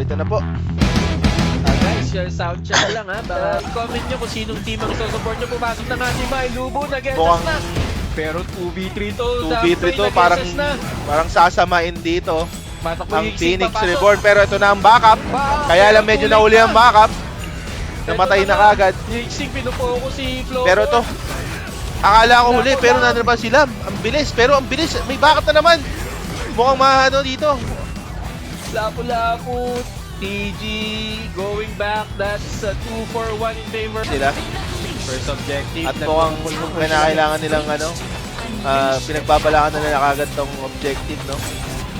ito na po. Guys, sound check lang ha. Comment nyo kung sinong team ang susupport nyo. Pumasok na nga si Mai Lubo, nag-SS Mukhang na. Pero 2v3 to. 2v3 to, parang sasamain dito ang Phoenix Reborn. Pero ito na ang backup. Kaya lang medyo nauli ang backup. Namatay na kagad. Yixing, pinupo ko si Flo. Pero to, akala ko huli, pero nandun pa sila. Ang bilis, pero ang bilis. May backup na naman. Mukhang mahano dito. Lapu-lapu. TG going back. That's a 2-for-1 in favor. Sila. First objective. At mukhang kailangan nilang pinagbabalakan na nila kagad tong objective, no?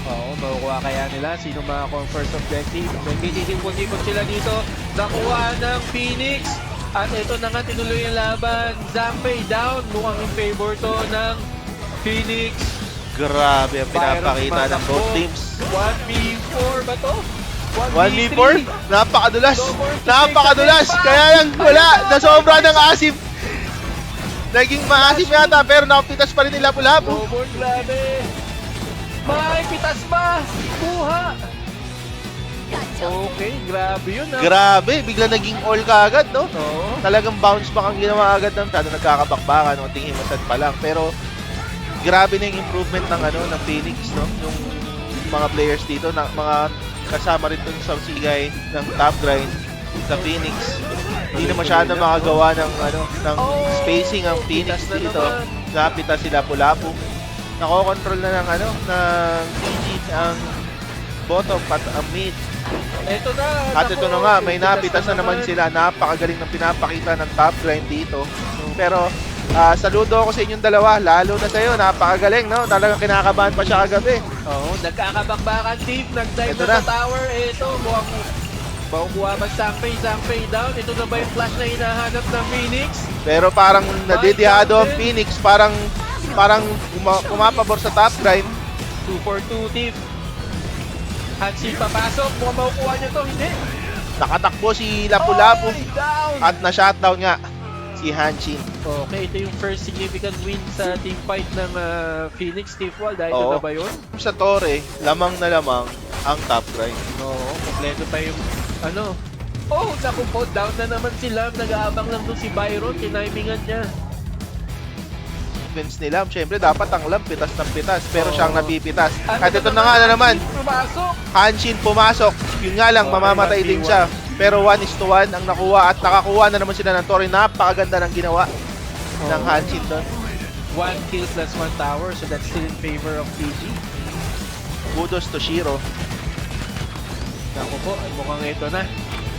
Oo, makukuha kaya nila. Sino makakuha ang first objective? Nagtitimpon-tipon sila dito. Nakuha ng Phoenix. At ito na nga, tinuloy ang laban. Zampay down. Mukhang in favor to ng Phoenix. Grabe ang pinapakita ng both teams. 1v4 ba to? 1v4? Napakadulas! Napakadulas! Kaya lang wala! Nasobra ng asim! Naging maasim yata pero napitas pa rin nila Lapu-Lapu. Robot, grabe! May pitas ba? Kuha! Okay, grabe yun ha. Grabe! Bigla naging all kaagad, no? Oo. Talagang bounce back ang ginawa agad ng tado, nagkakabakbakan, no? Tingin masad pa lang. Pero grabe na yung improvement ng Phoenix, no? Yung mga players dito, mga kasama rin dun sa sigay ng top grind sa Phoenix. Hindi na masyado makagawa ng spacing ang Phoenix dito. Napita sila Lapu-Lapu. Nako-control na ng TG ang bottom at ang mid. Ito na. At ito na nga, may napitas na naman sila. Napakagaling ng pinapakita ng top grind dito. Pero saludo ako sa inyong dalawa, lalo na sa'yo, napakagaling, no? Talagang kinakabahan pa siya kagabi. Oo, nagkakabakbakan deep, nag-dive Ito na na. sa tower. Ito, mukhang makukuha mag-Sampay down. Ito na ba yung flash na hinahanap ng Phoenix? Pero parang nadidihado ang Phoenix, parang pumapabor sa top grind. 2-for-2 team. Hansi papasok, mukhang makukuha niya to, hindi. Nakatakbo si Lapu-Lapu Oy, down! at na-shutdown nga si Hanshin. Okay, ito yung first significant win sa team fight ng Phoenix Steve Wall. Dahil ito Oo. na ba yun? Sa Torre, lamang na lamang ang top grind. Oo, kompleto pa yung Oh, naku po, down na naman sila. Nag-aabang lang doon si Byron, tinimingan niya. Defense nila, syempre dapat ang lamp, pitas ng pitas, pero Oo. siyang napipitas. At ito na nga na naman, Pumasok! Hanshin pumasok. Yun nga lang, Okay, mamamatay 1v1. din siya. Pero 1-1 ang nakuha at nakakuha na naman sila ng Torre. Napakaganda ng ginawa ng Hanshin doon. 1 kill plus 1 tower, so that's still in favor of PG. Kudos to Shiro. Naku po, mukhang ito na.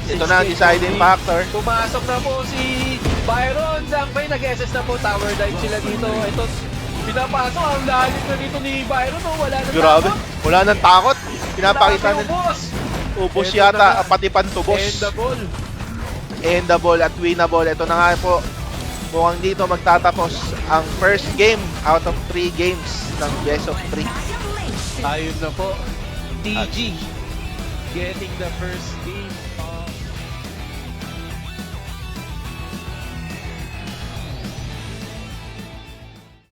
Ito na ang deciding factor. Pumasok na po si Byron. Zampay, nag-SS na po. Tower dive sila dito. Ito, pinapasok. Ang lalim na dito ni Byron. Oh, wala nang Grabe, takot. wala nang takot. Pinapakita Wala nila. ubos. Ubos Ito yata, na. pati pantubos. And the ball. Endable at winnable. Ito na nga po. Mukhang dito magtatapos ang first game out of 3 games ng best of 3. Ayun na po. TG getting the first game.